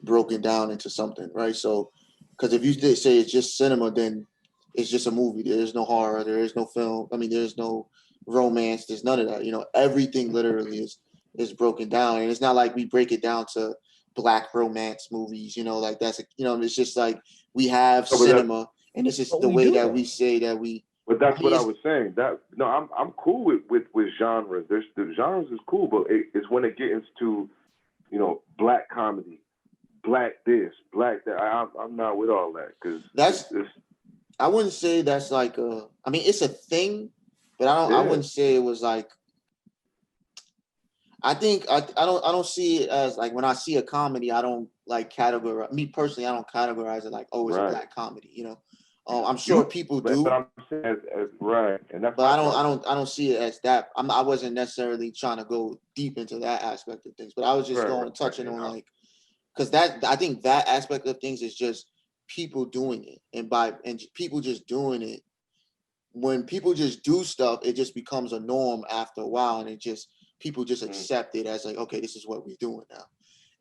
broken down into something, right? So, because if you say it's just cinema, then it's just a movie. There is no horror. There is no film. I mean, there's no romance. There's none of that. You know, everything literally is broken down, and it's not like we break it down to black romance movies. You know, like that's it's just like we have cinema, and this is the way that we say that we. But that's what I was saying. I'm cool with genres. The genres is cool, but it's when it gets into black comedy, black this, black that. I'm not with all that because I wouldn't say that's like I mean, it's a thing, but I wouldn't say it was like. I think I don't see it as like when I see a comedy, I don't like categorize. Me personally, I don't categorize it like, oh, it's a black comedy. You know, I'm sure people do. But I'm saying as right, and that's. But I don't see it as that. I wasn't necessarily trying to go deep into that aspect of things, but I was just touching on like, because I think that aspect of things is just people doing it, and people just doing it. When people just do stuff, it just becomes a norm after a while, and people just accept it as like, okay, this is what we're doing now.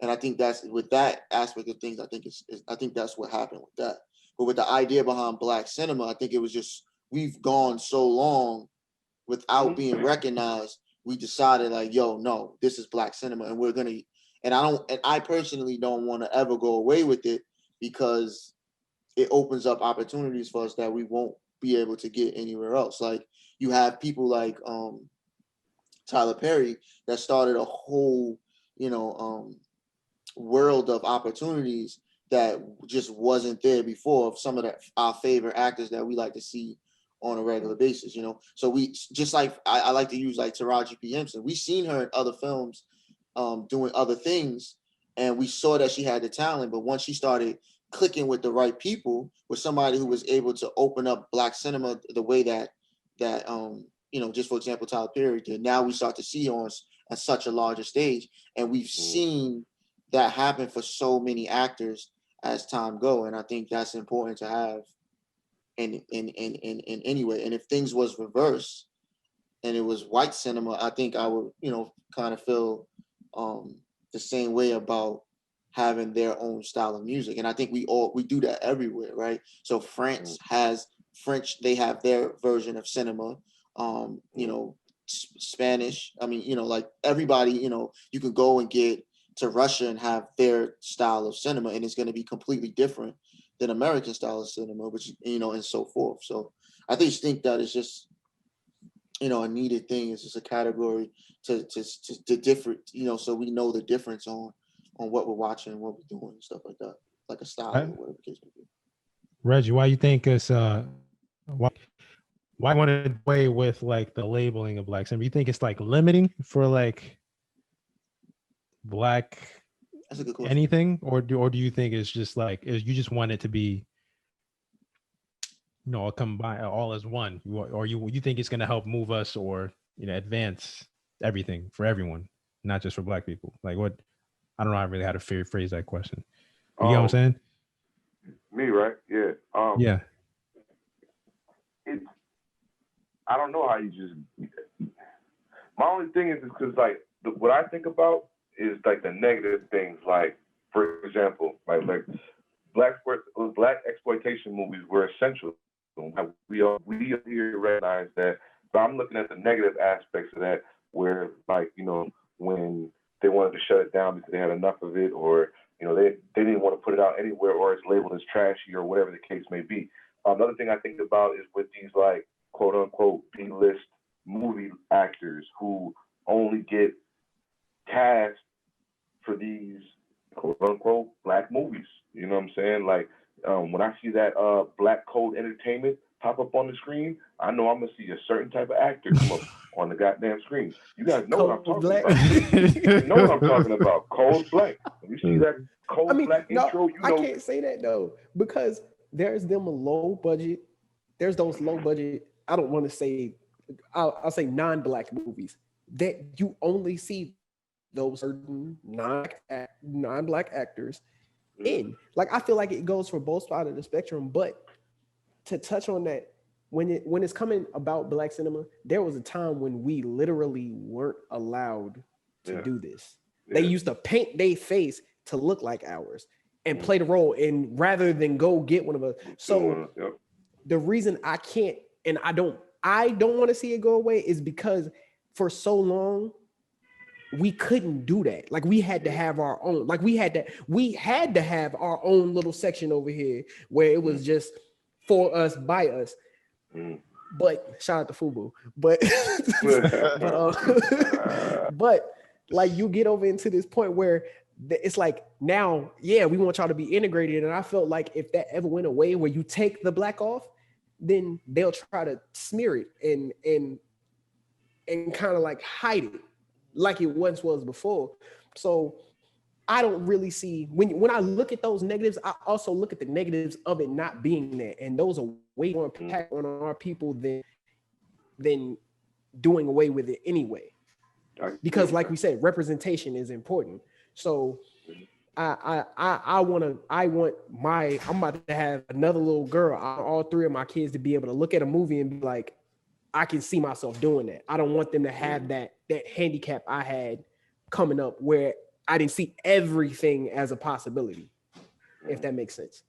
And I think that's with that aspect of things. I think that's what happened with that. But with the idea behind black cinema, I think it was just we've gone so long without being recognized. We decided like, yo, no, this is black cinema, and we're gonna. And I personally don't want to ever go away with it because it opens up opportunities for us that we won't be able to get anywhere else. Like you have people like Tyler Perry that started a whole, world of opportunities that just wasn't there before of some of our favorite actors that we like to see on a regular basis, So we just like I like to use like Taraji P. Henson. We've seen her in other films doing other things, and we saw that she had the talent, but once she started clicking with the right people, with somebody who was able to open up black cinema the way that just for example Tyler Perry did, now we start to see on at such a larger stage. And we've seen that happen for so many actors as time go. And I think that's important to have in any way. And if things was reversed and it was white cinema, I think I would, kind of feel the same way about having their own style of music. And I think we do that everywhere, right? So they have their version of cinema. Spanish. I mean, like everybody, you can go and get to Russia and have their style of cinema, and it's going to be completely different than American style of cinema, which, and so forth. So I think that it's just, a needed thing. It's just a category to different, so we know the difference on what we're watching and what we're doing and stuff like that, like a style or whatever the case may be. Reggie, why you think it's why want to play with like the labeling of black cinema? You think it's like limiting for like black That's a good question. anything, or do you think it's just like you just want it to be combine all as one, or you think it's going to help move us or advance everything for everyone, not just for black people? Like what? I don't know. I really had to phrase that question. You know what I'm saying? Me, right? Yeah. Yeah. I don't know how you just. My only thing is because like what I think about is like the negative things. Like for example, like black exploitation movies were essential. We here recognize that, but I'm looking at the negative aspects of that, where like when they wanted to shut it down because they had enough of it, or they didn't want to put it out anywhere, or it's labeled as trashy or whatever the case may be. Another thing I think about is with these like quote unquote B-list movie actors who only get cast for these quote unquote black movies. You know what I'm saying? Like when I see that Black Code Entertainment pop up on the screen, I know I'm gonna see a certain type of actor come up on the goddamn screen. You guys know what I'm talking about. You know what I'm talking about. Cold Black. When you see that Black intro, I can't say that though, because there's them low budget. There's those low budget. I don't want to say. I'll say non-black movies that you only see those certain non-black actors in. Like I feel like it goes for both sides of the spectrum. But to touch on that, when it's coming about black cinema, there was a time when we literally weren't allowed to do this. They used to paint their face to look like ours and play the role, and rather than go get one of us. So the reason I can't and I don't want to see it go away is because for so long we couldn't do that. Like we had to have our own. Like we had to have our own little section over here where it was just for us by us. But shout out to Fubu. But but like you get over into this point where it's like now, we want y'all to be integrated. And I felt like if that ever went away, where you take the black off, then they'll try to smear it and kind of like hide it like it once was before. So I don't really see when I look at those negatives, I also look at the negatives of it not being there, and those are way more impact on our people than doing away with it anyway. Because like we said, representation is important. So I'm about to have another little girl. All three of my kids to be able to look at a movie and be like, I can see myself doing that. I don't want them to have that handicap I had coming up where I didn't see everything as a possibility, if that makes sense.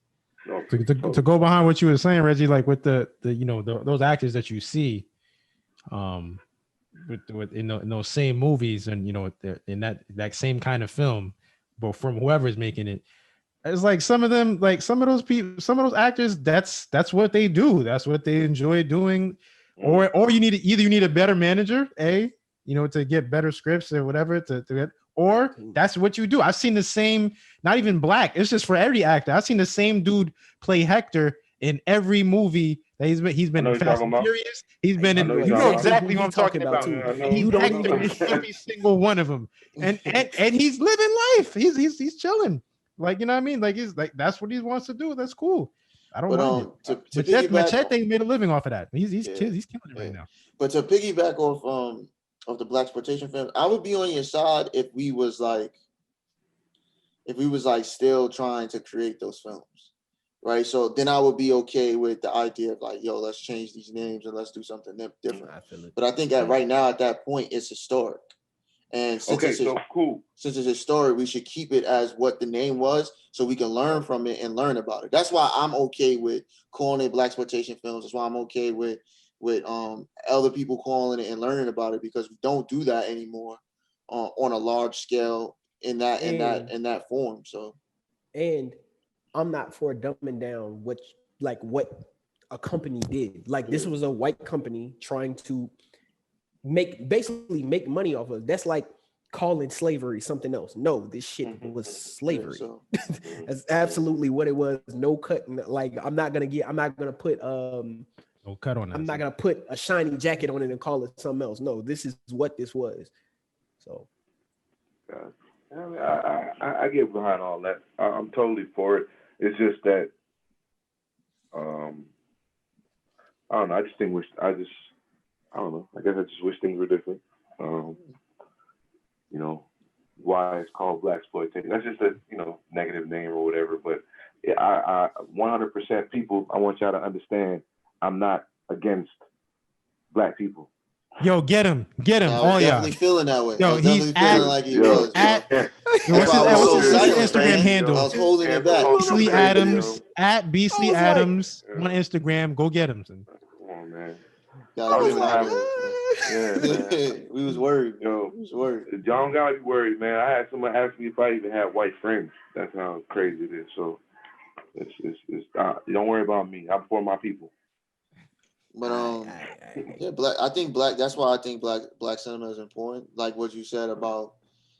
To go behind what you were saying, Reggie, like with the those actors that you see, with in those same movies and in that same kind of film, but from whoever is making it, it's like some of them, like some of those people, some of those actors, that's what they do. That's what they enjoy doing. Or you need a better manager, to get better scripts or whatever to get, or that's what you do. I've seen the same, not even black. It's just for every actor. I've seen the same dude play Hector in every movie that he's been in Fast and Furious. He's been in. You know exactly what I'm talking about. He's Hector in every single one of them, and he's living life. He's chilling. Like, you know what I mean? Like he's like, that's what he wants to do. That's cool. I don't mind it. Machete made a living off of that. He's killing it right now. But to piggyback off of the blaxploitation films, I would be on your side if we was like still trying to create those films, right? So then I would be okay with the idea of like, yo, let's change these names and let's do something different. I feel it. But I think right now at that point it's historic, and since cool. Since it's historic, we should keep it as what the name was, so we can learn from it and learn about it. That's why I'm okay with calling it blaxploitation films. That's why I'm okay with other people calling it and learning about it, because we don't do that anymore on a large scale in that form. So, and I'm not for dumbing down what a company did. Like this was a white company trying to basically make money off of. That's like calling slavery something else. No, this shit was slavery. so, That's absolutely what it was. No cut. Like I'm not gonna put No cut on that. I'm not gonna put a shiny jacket on it and call it something else. No, this is what this was. So I get behind all that. I'm totally for it. It's just that I don't know. I don't know. I guess I just wish things were different. You know, why it's called blaxploitation. That's just a negative name or whatever. But I 100% people. I want y'all to understand. I'm not against black people. Yo, get him. I was definitely feeling that way. Yo, he's feeling like he was. What's his Instagram handle? I was holding it back. Beasley Adams at Beasley Adams on Instagram. Go get him. Come on, man. We was worried. Yo, we was worried. Y'all don't gotta be worried, man. I had someone ask me if I even had white friends. That's how crazy it is. So it's don't worry about me. I'm for my people. But yeah, black. That's why I think black cinema is important. Like what you said about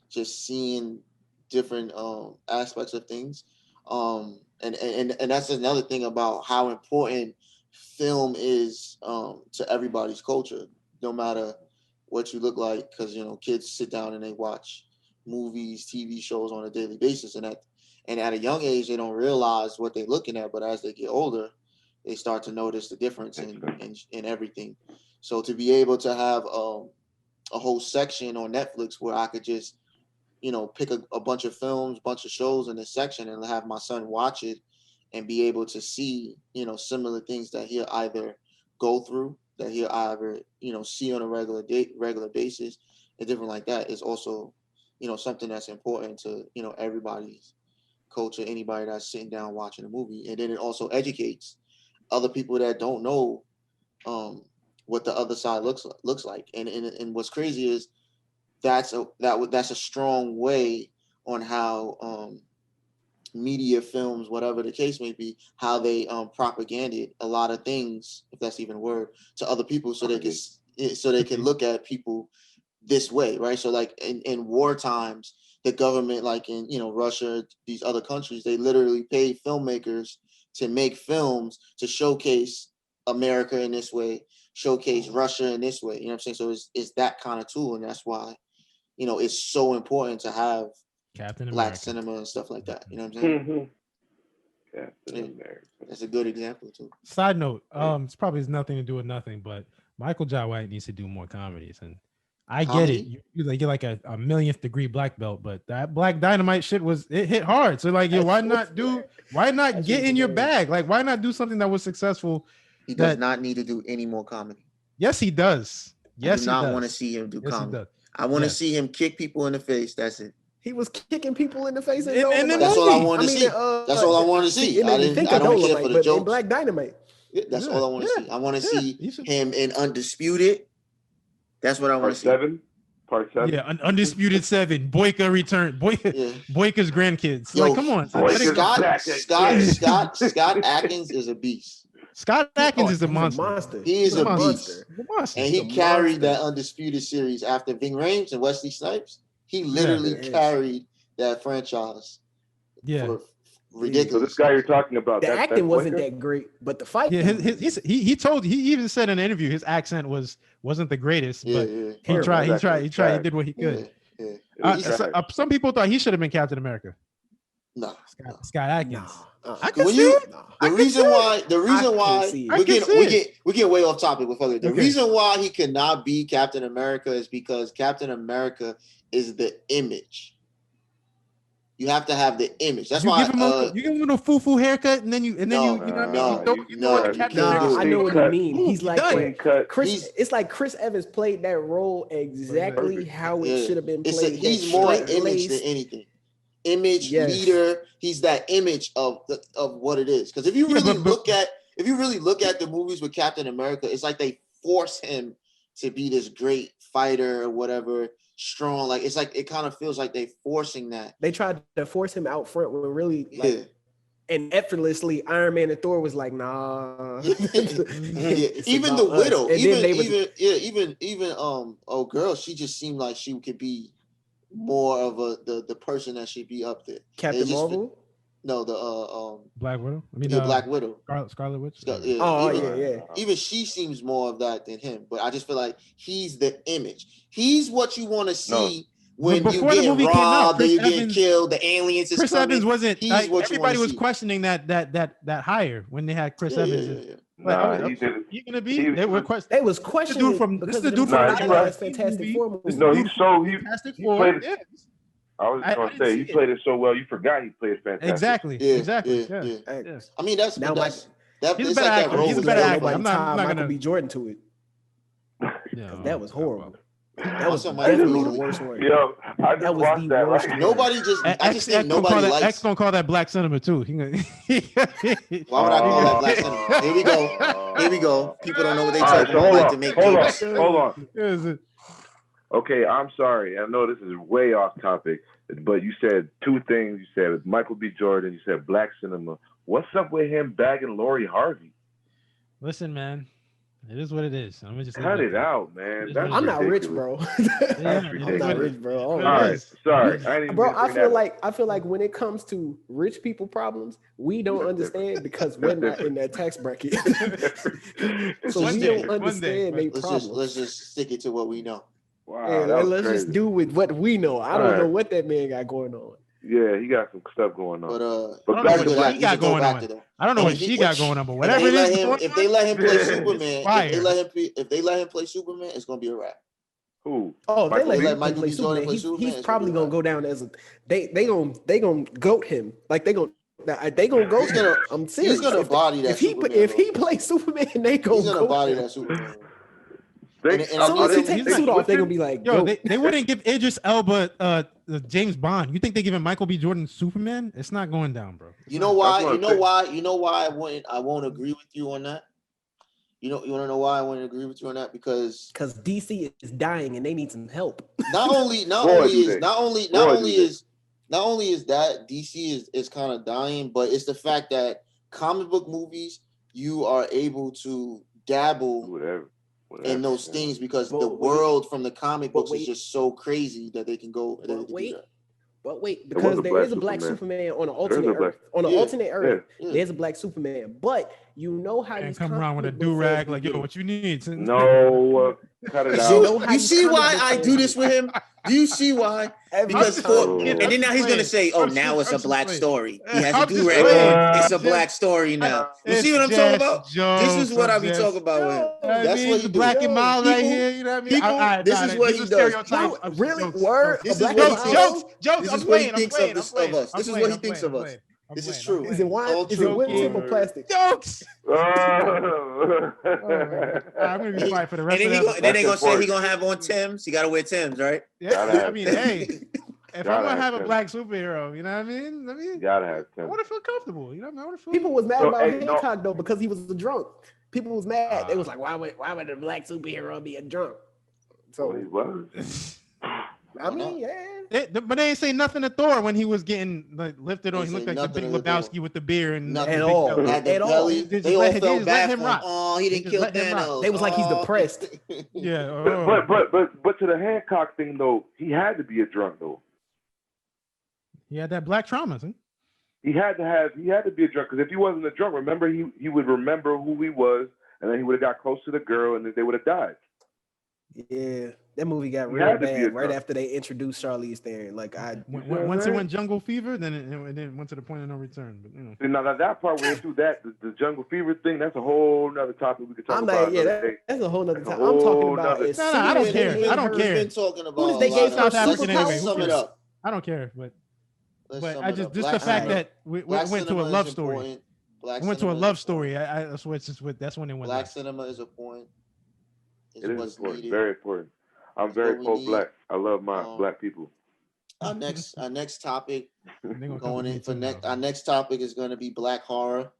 just seeing different aspects of things. And that's another thing about how important film is to everybody's culture, no matter what you look like, because kids sit down and they watch movies, TV shows on a daily basis, and at a young age they don't realize what they're looking at, but as they get older, they start to notice the difference in everything. So to be able to have a whole section on Netflix where I could just pick a bunch of films, bunch of shows in this section and have my son watch it and be able to see, similar things that he'll either go through, that he'll either, see on a regular basis and different like that is also, something that's important to, everybody's culture, anybody that's sitting down watching a movie. And then it also educates other people that don't know what the other side looks like. And what's crazy is that's a strong way on how media, films, whatever the case may be, how they propaganded a lot of things, if that's even a word, to other people so they can look at people this way, right? So like in war times, the government, like in Russia, these other countries, they literally pay filmmakers to make films to showcase America in this way, showcase Russia in this way. You know what I'm saying? So it's that kind of tool, and that's why it's so important to have Captain black America. cinema and stuff like that. You know what I'm saying? Captain America. That's a good example too. Side note, it's probably has nothing to do with nothing, but Michael Jai White needs to do more comedies, and I get it. You're like a millionth degree black belt, but that Black Dynamite shit it hit hard. So like, why not get in your bag? Like, why not do something that was successful? He does not need to do any more comedy. Yes, he does. Yes, I do not want to see him do comedy. I want to see him kick people in the face. That's it. He was kicking people in the face. That's all I wanted to see. That's all I wanted to see. I don't care for the jokes. Black Dynamite. That's all I want to see. I want to see him in Undisputed. That's what I want to see. Part 7. Yeah, Undisputed 7. Boyka return. Boyka's grandkids. Yo, like, come on. Scott Adkins is a beast. Scott Adkins is a monster. He is a beast. And he carried that Undisputed series after Ving Rhames and Wesley Snipes. He literally carried that franchise. Yeah. Ridiculous. So this guy you're talking about, the acting wasn't that great, but the fight. Yeah, he even said in an interview his accent wasn't the greatest, but he tried. He did what he could. Some people thought he should have been Captain America. No. Scott Atkins. I can When see you it. the reason why I can see we're getting way off topic with other. The Okay. reason why he cannot be Captain America is because Captain America is the image. You have to have the image. That's why you give him a foo haircut and then you know what I mean? You throw in the Captain America. I know what you mean. Boom, He's you like done. Chris. It's like Chris Evans played that role exactly how it should have been played. He's more image than anything. Image, leader. He's that image of what it is. Because if you really look at the movies with Captain America, it's like they force him to be this great fighter or whatever, strong. Like it's like it kind of feels like they forcing that. They tried to force him out front when really and effortlessly Iron Man and Thor was like, nah. Even the widow, even oh girl, she just seemed like she could be more of the person that should be up there. Captain Marvel? No, the Black Widow. I mean, Black Widow. Scarlet Witch. Even she seems more of that than him. But I just feel like he's the image. He's what you want to see when you get robbed or you get killed. The aliens is Chris coming. Evans wasn't. He's what everybody was see. questioning that hire when they had Chris Evans. He's gonna be. They were questioning. They was questioning. This is the dude from Fantastic Four movie. No, he Fantastic Four. I was gonna say he played it so well. You forgot he played fantastic. Exactly. Yeah. I mean, he's a better actor. He's a better actor. I'm not gonna be Jordan to it. Yeah, that was horrible. That was definitely the worst one. Yo, I just watched that. Right? Nobody just. I just think nobody likes. X gonna call that black cinema too. Why would I call that black cinema? Here we go. Here we go. People don't know what they talking about. Like to make jokes. Hold on. Okay, I'm sorry. I know this is way off topic, but you said two things. You said Michael B. Jordan. You said black cinema. What's up with him bagging Lori Harvey? Listen, man. It is what it is. I'm just cut it out, man. I'm not rich, bro. That's ridiculous. I'm not rich, bro. All right, sorry, bro. I feel like when it comes to rich people problems, we don't understand because we're not in that tax bracket. So we don't understand their problems. Let's just stick it to what we know. Wow, let's just do with what we know. I don't know what that man got going on. Yeah, he got some stuff going on. But back to what he got going on. I don't know what she got going on, but whatever it is, if they let him play Superman, if they let him play Superman, it's gonna be a wrap. Who? Oh, if they let Michael B. Jordan play Superman, he's probably gonna go down as they gonna goat him. Like they gonna go. I'm serious. He's gonna body that. If he plays Superman, he's gonna body that Superman. As soon as he takes the suit off, they're gonna be like, yo, they wouldn't give Idris Elba James Bond. You think they giving Michael B. Jordan Superman? It's not going down, bro. You know why I won't agree with you on that? You want to know why I wouldn't agree with you on that? Because DC is dying and they need some help. Not only is that DC is kind of dying, but it's the fact that comic book movies, you are able to dabble in those things because the world from the comic books is just so crazy that they can go. But wait, because there is a black Superman on an alternate Earth. On an alternate Earth, there's a black Superman. But you know how you come around with a do-rag like, yo, what you need? No, cut it out. You see why I do this with him? Do you see why? Because and then now he's gonna say, "Oh, now it's a black story. He has a do-rag. It's a black story now." You see what I'm talking about? This is what I be talking about with him. That's what he do. Black and mild right here. You know what I mean? This is what he does. Really? Word? This is jokes. This is what he thinks of us. This is what he thinks of us. This is true. Is it wine? Is it wood tip or plastic? Jokes. I'm gonna be quiet for the rest of the Then they gonna say he gonna have on Timbs. He gotta wear Timbs, right? Yeah. I mean, hey, if I'm gonna have a black superhero, you know what I mean? You gotta have Timbs. I want to feel comfortable. You know what I mean? People was mad about Hancock though because he was a drunk. People was mad. They was like, why would a black superhero be a drunk? So he was. I mean, yeah. But they ain't say nothing to Thor when he was getting lifted on. He looked like the Big Lebowski with the beer and nothing at all. At all. They all felt bad for him. Oh, he didn't kill Thanos. They was like he's depressed. Yeah. But to the Hancock thing though, he had to be a drunk though. He had that black trauma. Huh? He had to be a drunk because if he wasn't a drunk, remember he would remember who he was, and then he would have got close to the girl, and then they would have died. Yeah, that movie got It real had to be a bad right drama. after they introduced Charlize Theron. Like Once it went jungle fever, then it went to the point of no return. But you know, See, now that part where they do that, the jungle fever thing, that's a whole nother topic we could talk I'm about like, yeah, another day. that's a whole nother That's a time. I'm talking whole about nother. as No, soon I don't as care. they I don't made We've care. been talking about as a they lot gave of. her South African Let's anyway. Who sum it cares? up. I don't care, but Let's sum I it just up. the Black fact cinema- that we Black went to a cinema love is story. important. Black We went to a cinema is love important. story. That's what it's just with. That's when it went Black left. cinema is a point. Is It is what's important, needed. very important. I'm It's very what we pro need. black. I love my black people. Our next topic They gonna come going for me in for too next. now. Our next topic is going to be black horror.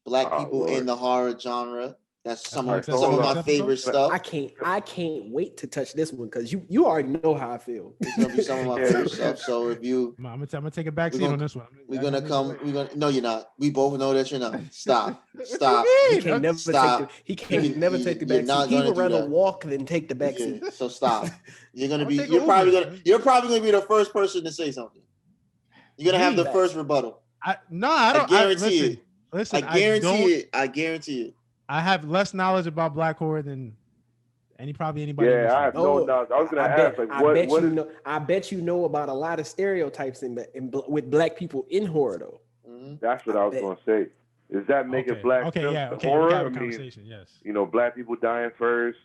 Black Oh, people in Lord. the horror genre. That's some next of episode? my Next episode? favorite stuff. I can't wait to touch this one because you already know how I feel. It's gonna be some of my Yeah. favorite stuff. So if you I'm gonna take a back We're seat gonna- on this one. we're I gonna move come, away. we're gonna. No, you're not. We both know that you're not. Stop. What Stop. you He mean? can never Stop. take the he can't You- never you- take the you're back not seat. He gonna would do rather that. walk than take the back seat. Yeah, so stop. You're gonna I'll be. take You're an probably Uber. gonna. You're probably gonna be the first person to say something. You're gonna have Me? the first rebuttal. I I don't. guarantee it. Listen, I guarantee don't. it. I guarantee it. I have less knowledge about black horror than anybody. Yeah, I listening. have no knowledge. I was gonna ask, like, I what bet is? I bet you know about a lot of stereotypes with black people in horror though. Mhm. That's what I was bet. gonna say. Does that make it black Okay, film yeah, okay. horror? We can I have a mean, conversation. Yes. you know, black people dying first,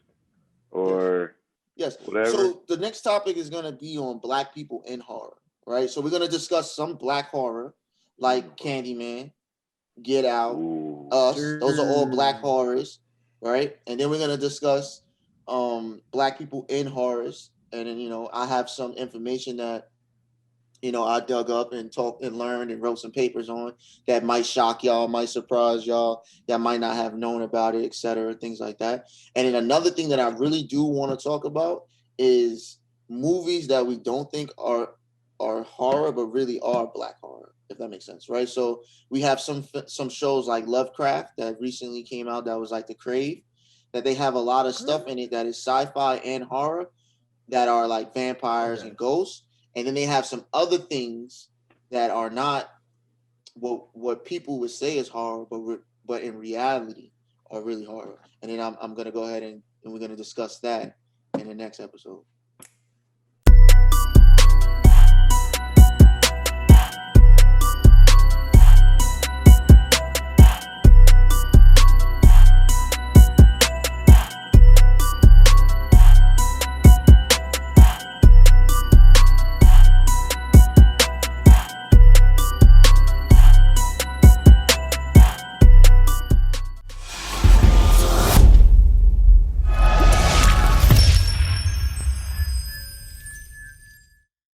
or Yes. whatever. So the next topic is going to be on black people in horror, right? So we're going to discuss some black horror, like Candyman, Get Out, Ooh. Us. Those are all black Sure. horrors, right? And then we're going to discuss black people in horrors. And then, I have some information that, I dug up and talked and learned and wrote some papers on that might shock y'all, might surprise y'all, that might not have known about it, et cetera, things like that. And then another thing that I really do want to talk about is movies that we don't think are horror, but really are black horror, if that makes sense, right? So we have some shows like Lovecraft that recently came out that was like The Crave, that they have a lot of stuff in it that is sci-fi and horror that are like vampires and ghosts. And then they have some other things that are not what people would say is horror, but in reality are really horror. And then I'm gonna go ahead and we're gonna discuss that in the next episode.